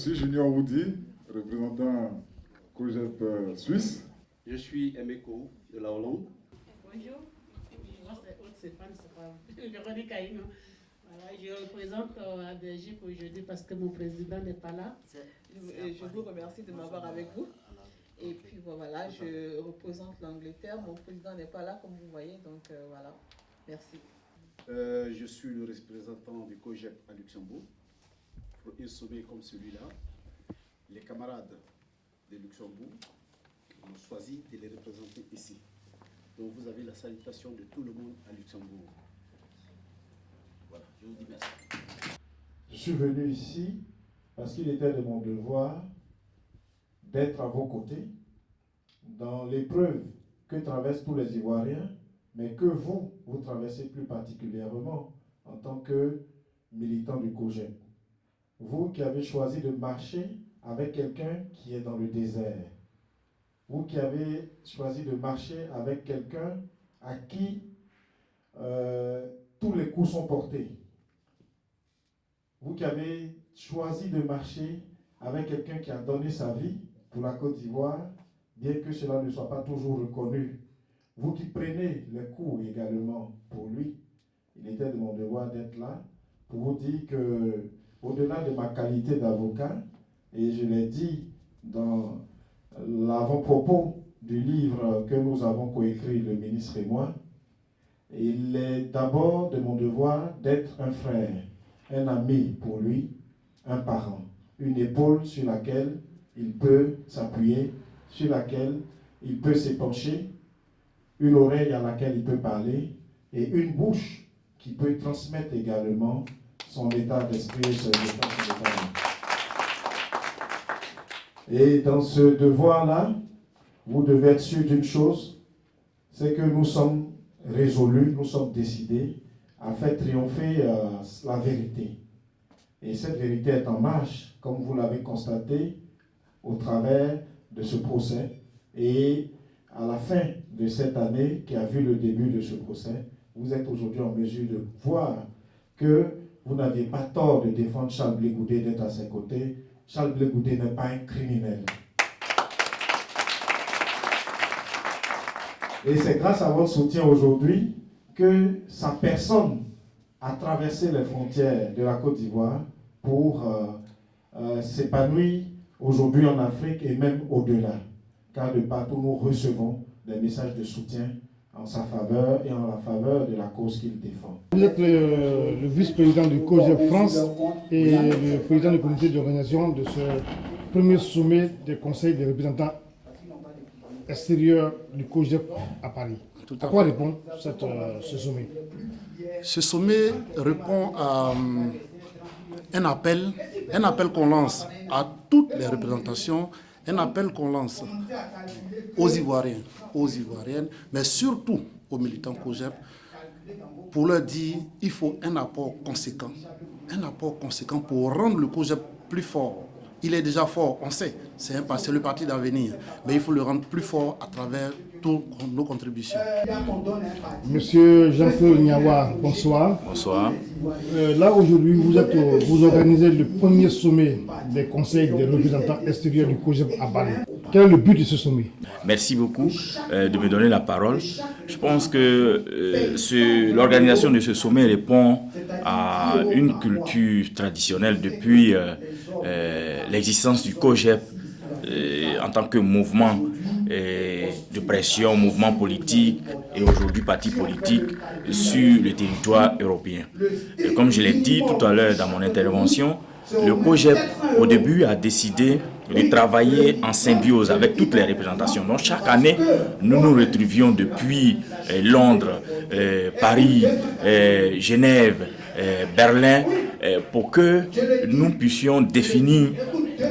suis Junior Woody, représentant COGEP Suisse. Je suis Emeko de la Hollande. Bonjour, moi c'est Aude Stéphane, c'est pas Véronique Aïno. Voilà, je représente ADG aujourd'hui parce que mon président n'est pas là. Je vous remercie de m'avoir avec vous. Et puis voilà, je représente l'Angleterre. Mon président n'est pas là, comme vous voyez, donc voilà. Merci. Je suis le représentant du COGEP à Luxembourg. Pour un sommet comme celui-là, les camarades de Luxembourg ont choisi de les représenter ici. Donc vous avez la salutation de tout le monde à Luxembourg. Voilà, je vous dis merci. Je suis venu ici parce qu'il était de mon devoir d'être à vos côtés dans l'épreuve que traversent tous les Ivoiriens, mais que vous traversez plus particulièrement en tant que militant du COGEP. Vous qui avez choisi de marcher avec quelqu'un qui est dans le désert. Vous qui avez choisi de marcher avec quelqu'un à qui tous les coups sont portés. Vous qui avez choisi de marcher avec quelqu'un qui a donné sa vie pour la Côte d'Ivoire, bien que cela ne soit pas toujours reconnu. Vous qui prenez les coups également pour lui, il était de mon devoir d'être là pour vous dire que, au-delà de ma qualité d'avocat, et je l'ai dit dans l'avant-propos du livre que nous avons coécrit, le ministre et moi, il est d'abord de mon devoir d'être un frère, un ami pour lui, un parent, une épaule sur laquelle il peut s'appuyer, sur laquelle il peut s'épancher, une oreille à laquelle il peut parler et une bouche qui peut transmettre également son état d'esprit et son état d'âme. Et dans ce devoir-là, vous devez être sûr d'une chose, c'est que nous sommes résolus, nous sommes décidés à faire triompher la vérité. Et cette vérité est en marche, comme vous l'avez constaté, au travers de ce procès. Et à la fin de cette année, qui a vu le début de ce procès, vous êtes aujourd'hui en mesure de voir que vous n'aviez pas tort de défendre Charles Blé Goudé, d'être à ses côtés. Charles Blé Goudé n'est pas un criminel. Et c'est grâce à votre soutien aujourd'hui que sa personne a traversé les frontières de la Côte d'Ivoire pour s'épanouir aujourd'hui en Afrique et même au-delà. Car de partout nous recevons des messages de soutien en sa faveur et en la faveur de la cause qu'il défend. Vous êtes le vice-président du COGEP France et le président du comité d'organisation de ce premier sommet des conseils des représentants extérieurs du COGEP à Paris. À quoi répond ce sommet? Ce sommet répond à un appel qu'on lance à toutes les représentations, un appel qu'on lance aux Ivoiriens, aux Ivoiriennes, mais surtout aux militants COGEP, pour leur dire qu'il faut un apport conséquent pour rendre le COGEP plus fort. Il est déjà fort, on sait, c'est le parti d'avenir, mais il faut le rendre plus fort à travers toutes nos contributions. Monsieur Jean-Claude Niawa, bonsoir. Bonsoir. Là aujourd'hui, vous organisez le premier sommet des conseils des représentants extérieurs du COGEP à Paris. Quel est le but de ce sommet? Merci beaucoup de me donner la parole. Je pense que l'organisation de ce sommet répond à une culture traditionnelle depuis l'existence du COGEP en tant que mouvement de pression, mouvement politique et aujourd'hui parti politique sur le territoire européen. Et comme je l'ai dit tout à l'heure dans mon intervention, le COGEP au début a décidé de travailler en symbiose avec toutes les représentations. Donc chaque année, nous nous retrouvions depuis Londres, Paris, Genève, Berlin, pour que nous puissions définir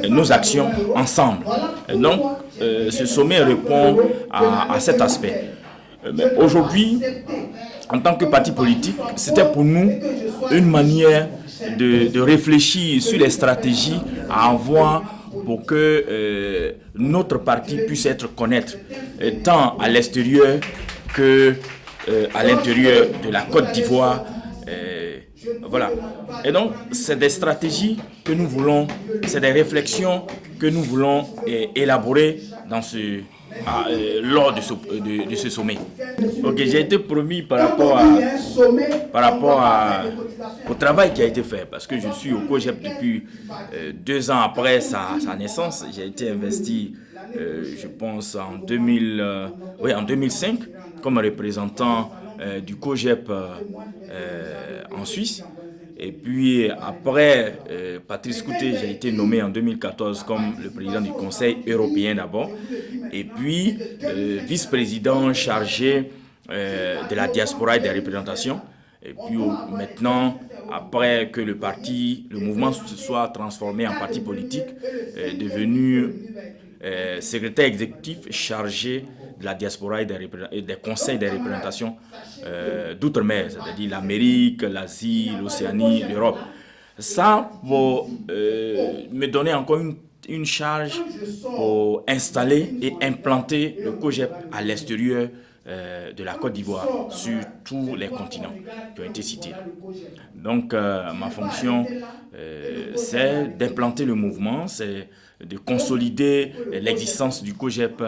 nos actions ensemble. Donc, ce sommet répond à cet aspect. Aujourd'hui, en tant que parti politique, c'était pour nous une manière de réfléchir sur les stratégies à avoir pour que notre parti puisse être connaître tant à l'extérieur que à l'intérieur de la Côte d'Ivoire voilà. Et donc, c'est des stratégies que nous voulons, c'est des réflexions que nous voulons élaborer lors de ce sommet. Ok, j'ai été promis par rapport au travail qui a été fait, parce que je suis au COGEP depuis 2 ans après sa naissance. J'ai été investi, je pense, en 2005 comme représentant du COGEP en Suisse. Et puis après Patrice Coutet, j'ai été nommé en 2014 comme le président du Conseil européen d'abord. Et puis vice-président chargé de la diaspora et des représentations. Et puis maintenant, après que le mouvement se soit transformé en parti politique, devenu secrétaire exécutif chargé de la diaspora et des conseils des représentations d'outre-mer, c'est-à-dire l'Amérique, l'Asie, l'Océanie, l'Europe. Ça pour me donner encore une charge pour installer et implanter le COGEP à l'extérieur de la Côte d'Ivoire, sur tous les continents qui ont été cités. Donc ma fonction, c'est d'implanter le mouvement, c'est de consolider l'existence du COGEP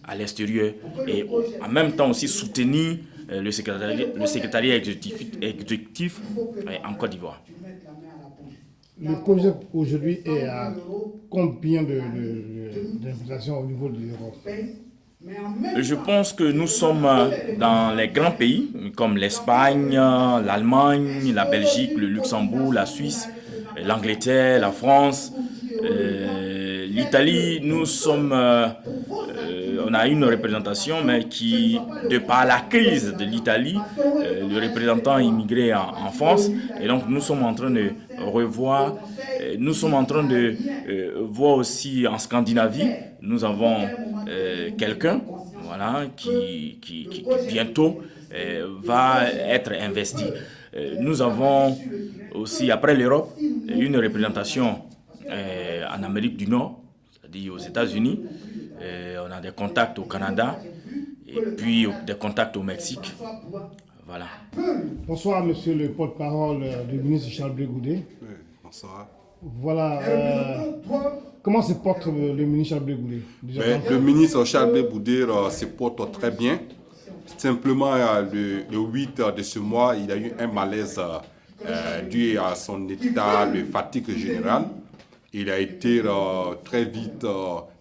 à l'extérieur et en même temps aussi soutenir le secrétariat exécutif en Côte d'Ivoire. Le COGEP aujourd'hui est à combien d'implantations au niveau de l'Europe? Je pense que nous sommes dans les grands pays comme l'Espagne, l'Allemagne, la Belgique, le Luxembourg, la Suisse, l'Angleterre, la France, l'Italie. Nous sommes, on a une représentation, mais qui, de par la crise de l'Italie, le représentant a immigré en France, et donc nous sommes en train de revoir. Nous sommes en train de voir aussi en Scandinavie, nous avons quelqu'un voilà, qui bientôt va être investi. Nous avons aussi, après l'Europe, une représentation en Amérique du Nord, c'est-à-dire aux États-Unis. On a des contacts au Canada et puis des contacts au Mexique. Voilà. Bonsoir, monsieur le porte-parole du ministre Charles Blé Goudé. Oui, bonsoir. Voilà. Comment se porte le ministre Charles Blé Goudé? Le ministre Charles Blé Goudé se porte très bien. Simplement, le 8 de ce mois, il a eu un malaise dû à son état de fatigue générale. Il a été très vite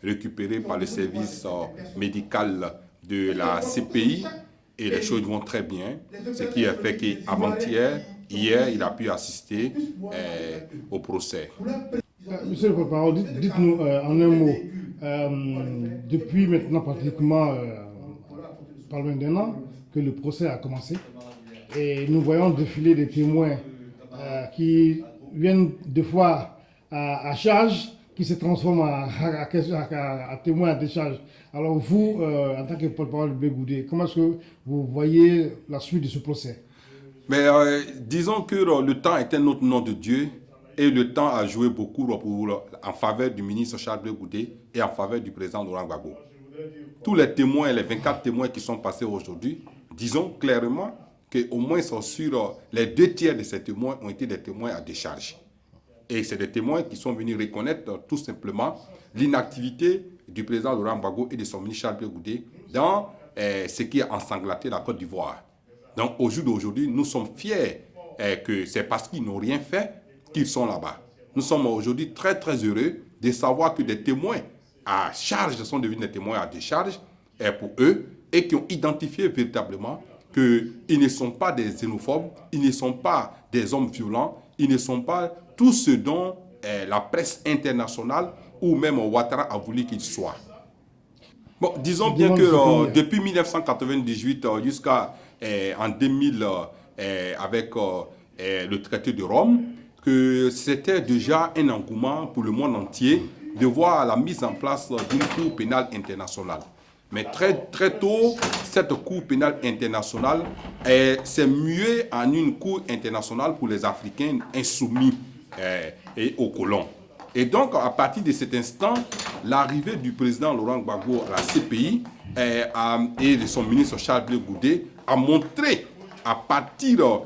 récupéré par le service médical de la CPI et les choses vont très bien. Ce qui a fait qu'avant-hier, hier, il a pu assister au procès. Monsieur le porte-parole, dites-nous en un mot, depuis maintenant pratiquement pas loin d'1 an que le procès a commencé et nous voyons défiler des témoins qui viennent des fois à charge, qui se transforment à témoins à décharge. Alors vous, en tant que porte-parole de Blé Goudé, comment est-ce que vous voyez la suite de ce procès? Mais disons que le temps est un autre nom de Dieu et le temps a joué beaucoup en faveur du ministre Charles Blé Goudé et en faveur du président Laurent Gbagbo. Tous les témoins, les 24 témoins qui sont passés aujourd'hui, disons clairement qu'au moins sur les 2 tiers de ces témoins ont été des témoins à décharge. Et c'est des témoins qui sont venus reconnaître tout simplement l'inactivité du président Laurent Gbagbo et de son ministre Charles Blé Goudé dans ce qui a ensanglanté la Côte d'Ivoire. Donc au jour d'aujourd'hui, nous sommes fiers que c'est parce qu'ils n'ont rien fait qu'ils sont là-bas. Nous sommes aujourd'hui très très heureux de savoir que des témoins à charge sont devenus des témoins à décharge pour eux et qui ont identifié véritablement qu'ils ne sont pas des xénophobes, ils ne sont pas des hommes violents, ils ne sont pas tout ce dont la presse internationale ou même Ouattara a voulu qu'ils soient. Bon, disons bien que depuis 1998 jusqu'à en 2000 avec le traité de Rome, que c'était déjà un engouement pour le monde entier de voir la mise en place d'une cour pénale internationale. Mais très tôt, cette cour pénale internationale s'est muée en une cour internationale pour les Africains insoumis et aux colons. Et donc, à partir de cet instant, l'arrivée du président Laurent Gbagbo à la CPI et de son ministre Charles Blé Goudé a montré, à partir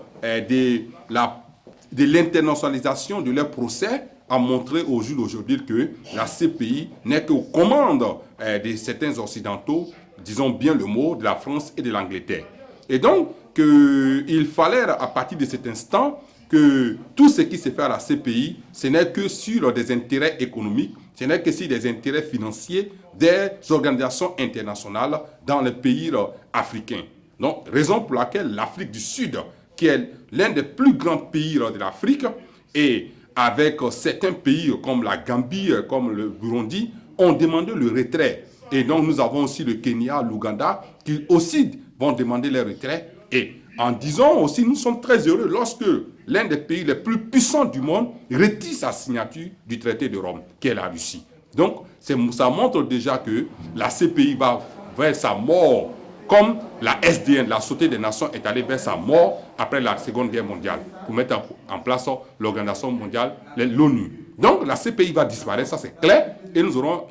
de l'internationalisation de leur procès a montré au jour d'aujourd'hui que la CPI n'est qu'aux commandes de certains Occidentaux, disons bien le mot, de la France et de l'Angleterre. Et donc, il fallait à partir de cet instant que tout ce qui se fait à la CPI, ce n'est que sur des intérêts économiques, ce n'est que sur des intérêts financiers des organisations internationales dans les pays africains. Donc, raison pour laquelle l'Afrique du Sud, qui est l'un des plus grands pays de l'Afrique, et avec certains pays comme la Gambie, comme le Burundi, ont demandé le retrait. Et donc, nous avons aussi le Kenya, l'Ouganda, qui aussi vont demander le retrait. Et en disant aussi, nous sommes très heureux lorsque l'un des pays les plus puissants du monde retire sa signature du traité de Rome, qui est la Russie. Donc, ça montre déjà que la CPI va vers sa mort, comme la SDN, la Société des Nations, est allée vers sa mort après la Seconde Guerre mondiale, pour mettre en place l'Organisation mondiale, l'ONU. Donc, la CPI va disparaître, ça c'est clair, et nous aurons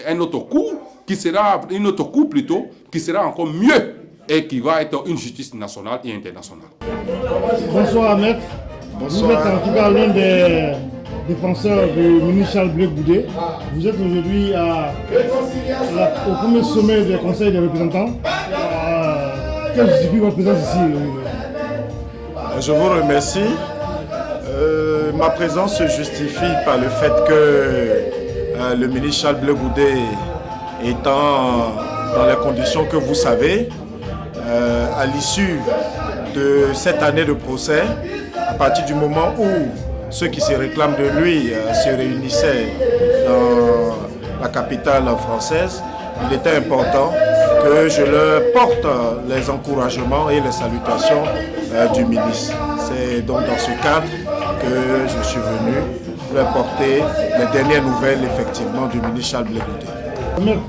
un autre coup, qui sera encore mieux, et qui va être une justice nationale et internationale. Bonsoir Ahmed. Bonsoir. Vous êtes en tout cas l'un des défenseurs du ministre Charles Blé Goudé. Vous êtes aujourd'hui au premier sommet du Conseil des représentants. Quelle justifie votre présence ici? Je vous remercie. Ma présence se justifie par le fait que le ministre Charles Blé Goudé étant dans les conditions que vous savez, à l'issue de cette année de procès, à partir du moment où ceux qui se réclament de lui se réunissaient dans la capitale française, il était important que je leur porte les encouragements et les salutations du ministre. C'est donc dans ce cadre que je suis venu leur porter les dernières nouvelles effectivement du ministre Charles Blé Goudé.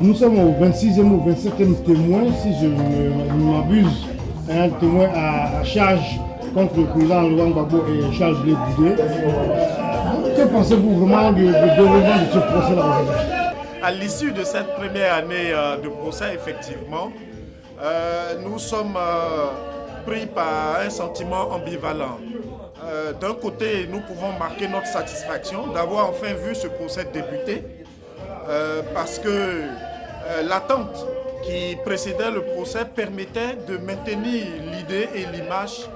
Nous sommes au 26e ou 27e témoin, si je ne m'abuse, un témoin à charge contre le président Laurent Gbagbo et Charles Blé Goudé. Que pensez-vous vraiment du déroulement de ce procès-là? À l'issue de cette première année de procès, effectivement, nous sommes pris par un sentiment ambivalent. D'un côté, nous pouvons marquer notre satisfaction d'avoir enfin vu ce procès débuter, parce que l'attente qui précédait le procès permettait de maintenir l'idée et l'image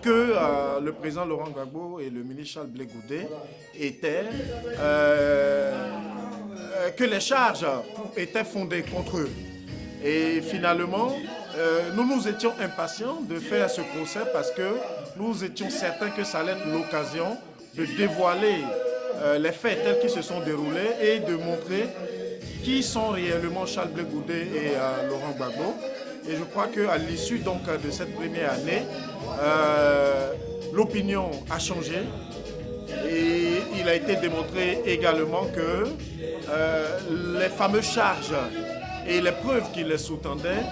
que le président Laurent Gbagbo et le ministre Charles Blé Goudé étaient, que les charges étaient fondées contre eux. Et finalement, nous étions impatients de faire ce procès parce que nous étions certains que ça allait être l'occasion de dévoiler les faits tels qu'ils se sont déroulés et de montrer qui sont réellement Charles Blé Goudé et Laurent Gbagbo. Et je crois qu'à l'issue donc de cette première année, l'opinion a changé et il a été démontré également que les fameuses charges et les preuves qui les sous-tendaient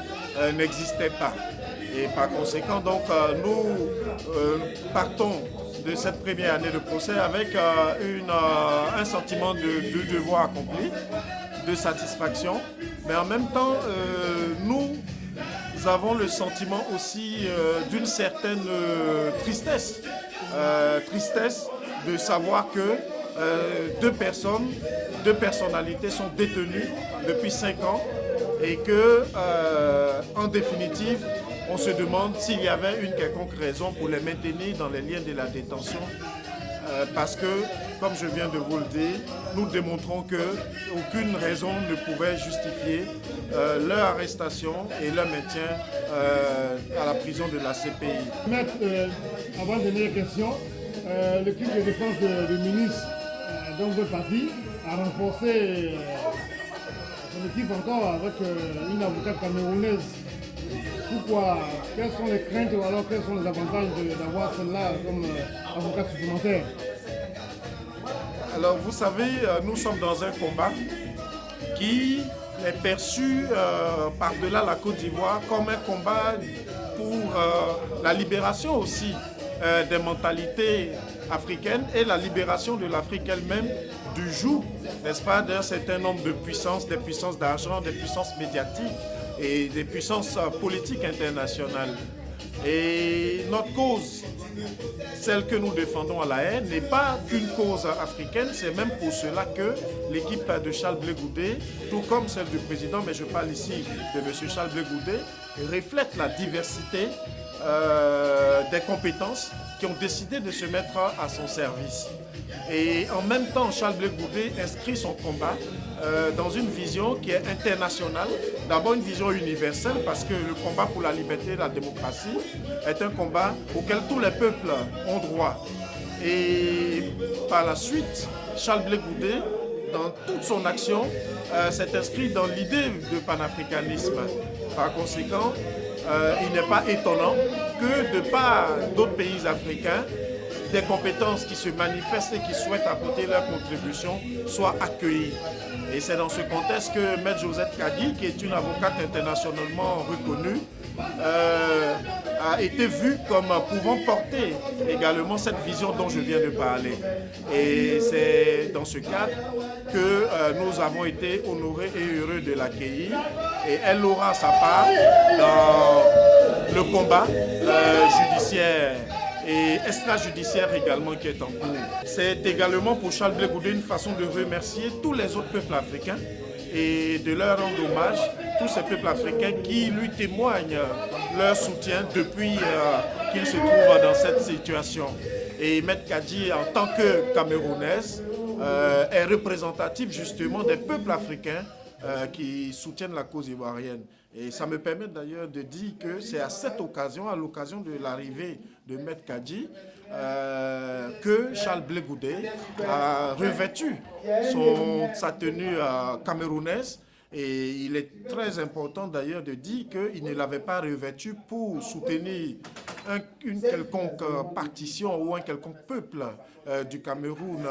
n'existaient pas. Et par conséquent, donc, nous partons de cette première année de procès avec un sentiment de devoir accompli, de satisfaction, mais en même temps, nous avons le sentiment aussi d'une certaine tristesse. Tristesse de savoir que deux personnalités sont détenues depuis 5 ans et que, en définitive, on se demande s'il y avait une quelconque raison pour les maintenir dans les liens de la détention. Parce que, comme je viens de vous le dire, nous démontrons qu'aucune raison ne pouvait justifier leur arrestation et leur maintien à la prison de la CPI. Maître, avant de donner les questions, l'équipe de défense du ministre dans votre parti a renforcé son équipe encore avec une avocate camerounaise. Pourquoi? Quelles sont les craintes ou alors quels sont les avantages d'avoir celle-là comme avocate supplémentaire? Alors vous savez, nous sommes dans un combat qui est perçu par-delà la Côte d'Ivoire comme un combat pour la libération aussi des mentalités africaines et la libération de l'Afrique elle-même du joug, n'est-ce pas, d'un certain nombre de puissances, des puissances d'argent, des puissances médiatiques et des puissances politiques internationales. Et notre cause, celle que nous défendons à La Haye, n'est pas qu'une cause africaine, c'est même pour cela que l'équipe de Charles Blé Goudé, tout comme celle du président, mais je parle ici de M. Charles Blé Goudé, reflète la diversité des compétences qui ont décidé de se mettre à son service. Et en même temps, Charles Blé Goudé inscrit son combat dans une vision qui est internationale. D'abord une vision universelle parce que le combat pour la liberté et la démocratie est un combat auquel tous les peuples ont droit. Et par la suite, Charles Blé Goudé, dans toute son action, s'est inscrit dans l'idée de panafricanisme. Par conséquent, il n'est pas étonnant que de part d'autres pays africains, des compétences qui se manifestent et qui souhaitent apporter leur contribution soient accueillies. Et c'est dans ce contexte que Maître Josette Kadi, qui est une avocate internationalement reconnue, a été vue comme pouvant porter également cette vision dont je viens de parler. Et c'est dans ce cadre que nous avons été honorés et heureux de l'accueillir. Et elle aura sa part dans le combat judiciaire et extrajudiciaire également qui est en cours. C'est également pour Charles Blé Goudé une façon de remercier tous les autres peuples africains et de leur rendre hommage, tous ces peuples africains qui lui témoignent leur soutien depuis qu'ils se trouvent dans cette situation. Et Maître Kadi, en tant que Camerounaise, est représentative justement des peuples africains qui soutiennent la cause ivoirienne. Et ça me permet d'ailleurs de dire que c'est à cette occasion, à l'occasion de l'arrivée de Maître Kadi, que Charles Blé Goudé a revêtu sa tenue camerounaise. Et il est très important d'ailleurs de dire qu'il ne l'avait pas revêtu pour soutenir une quelconque partition ou un quelconque peuple du Cameroun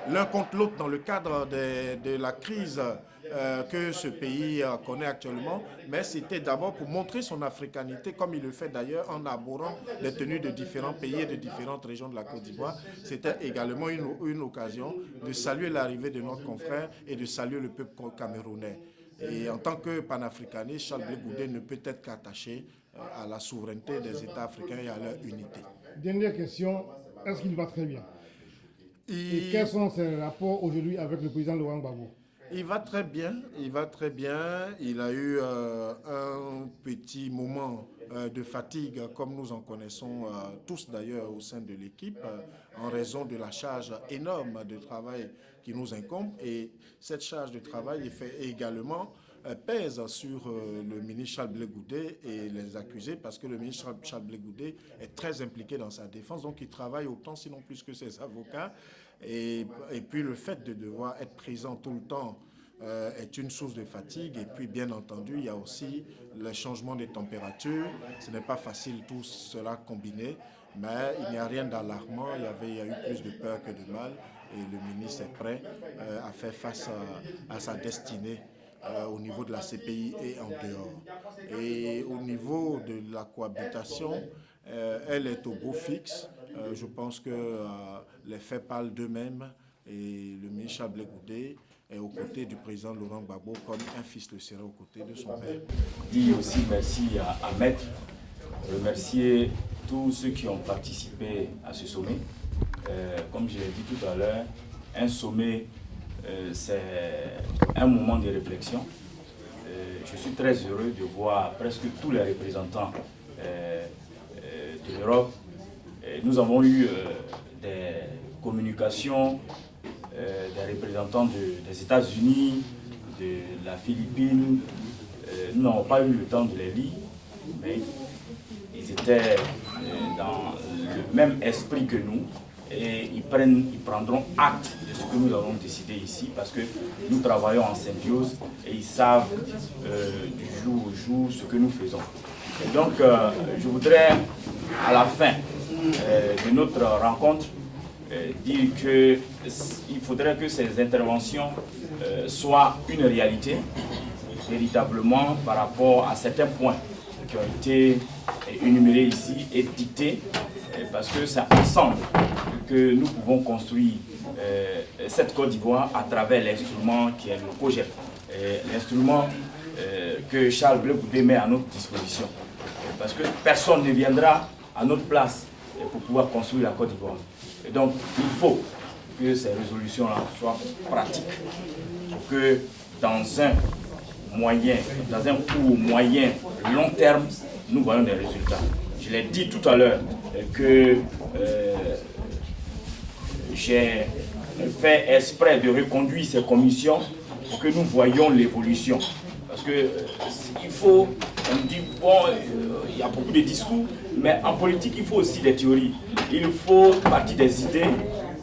l'un contre l'autre dans le cadre de la crise que ce pays connaît actuellement, mais c'était d'abord pour montrer son africanité, comme il le fait d'ailleurs en abordant les tenues de différents pays et de différentes régions de la Côte d'Ivoire. C'était également une occasion de saluer l'arrivée de notre confrère et de saluer le peuple camerounais. Et en tant que panafricaniste, Charles Blé Goudé ne peut être qu'attaché à la souveraineté des États africains et à leur unité. Dernière question, est-ce qu'il va très bien? Et quels sont ses rapports aujourd'hui avec le président Laurent Gbagbo? Il va très bien, il va très bien. Il a eu un petit moment de fatigue, comme nous en connaissons tous d'ailleurs au sein de l'équipe, en raison de la charge énorme de travail qui nous incombe. Et cette charge de travail également pèse sur le ministre Charles Blé Goudé et les accusés, parce que le ministre Charles Blé Goudé est très impliqué dans sa défense, donc il travaille autant, sinon plus que ses avocats. Et puis le fait de devoir être présent tout le temps est une source de fatigue. Et puis bien entendu, il y a aussi le changement des températures. Ce n'est pas facile tout cela combiné, mais il n'y a rien d'alarmant. Il y a eu plus de peur que de mal. Et le ministre est prêt à faire face à sa destinée au niveau de la CPI et en dehors. Et au niveau de la cohabitation, elle est au beau fixe. Je pense que les faits parlent d'eux-mêmes et le ministre Charles Blé Goudé est aux côtés du président Laurent Gbagbo comme un fils le serait aux côtés de son père. Dire aussi merci à Maître, remercier tous ceux qui ont participé à ce sommet. Comme je l'ai dit tout à l'heure, un sommet, c'est un moment de réflexion. Je suis très heureux de voir presque tous les représentants de l'Europe. Nous avons eu des communications des représentants des États-Unis, de la Philippine. Nous n'avons pas eu le temps de les lire, mais ils étaient dans le même esprit que nous et ils prendront acte de ce que nous avons décidé ici parce que nous travaillons en symbiose et ils savent du jour au jour ce que nous faisons. Et donc, je voudrais, à la fin de notre rencontre, dire qu'il faudrait que ces interventions soient une réalité, véritablement par rapport à certains points qui ont été énumérés ici et dictés, parce que c'est ensemble que nous pouvons construire cette Côte d'Ivoire à travers l'instrument qui est le COGEP, l'instrument que Charles Blé Goudé met à notre disposition. parce que personne ne viendra à notre place pour pouvoir construire la Côte d'Ivoire. Et donc, il faut que ces résolutions-là soient pratiques pour que dans un court, moyen, long terme, nous voyons des résultats. Je l'ai dit tout à l'heure que j'ai fait exprès de reconduire ces commissions pour que nous voyions l'évolution. Parce que il faut, on dit, bon, il y a beaucoup de discours, mais en politique, il faut aussi des théories. Il faut partir des idées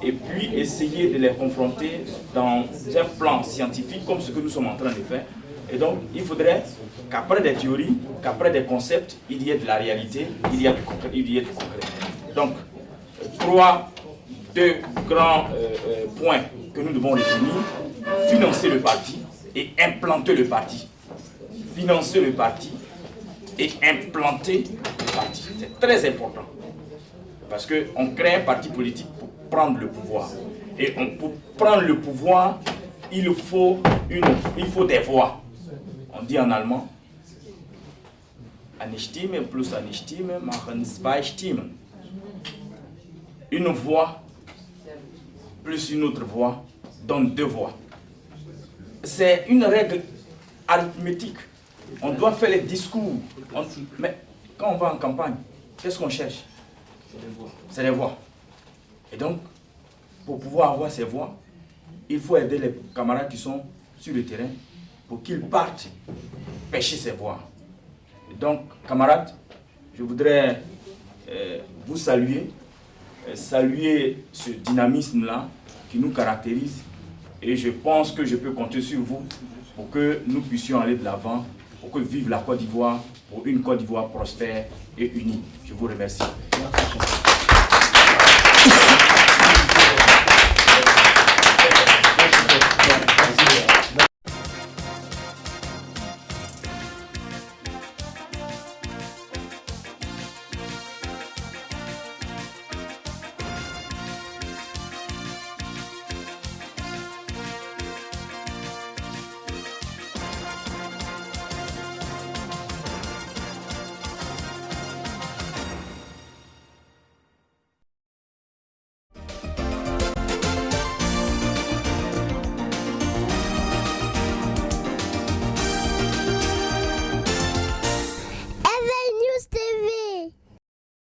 et puis essayer de les confronter dans un plan scientifique comme ce que nous sommes en train de faire. Et donc, il faudrait qu'après des théories, qu'après des concepts, il y ait de la réalité, il y ait du concret. Donc, deux grands points que nous devons retenir: financer le parti et implanter le parti. Financer le parti et implanter le parti. C'est très important. Parce qu'on crée un parti politique pour prendre le pouvoir. Et pour prendre le pouvoir, il faut des voix. On dit en allemand, eine Stimme plus eine Stimme machen zwei Stimmen. Une voix plus une autre voix donne deux voix. C'est une règle arithmétique. On doit faire les discours. Mais quand on va en campagne, qu'est-ce qu'on cherche? C'est les voix. Et donc, pour pouvoir avoir ces voix, il faut aider les camarades qui sont sur le terrain pour qu'ils partent pêcher ces voix. Et donc, camarades, je voudrais vous saluer ce dynamisme-là qui nous caractérise, et je pense que je peux compter sur vous pour que nous puissions aller de l'avant, pour que vive la Côte d'Ivoire, pour une Côte d'Ivoire prospère et unie. Je vous remercie. Merci.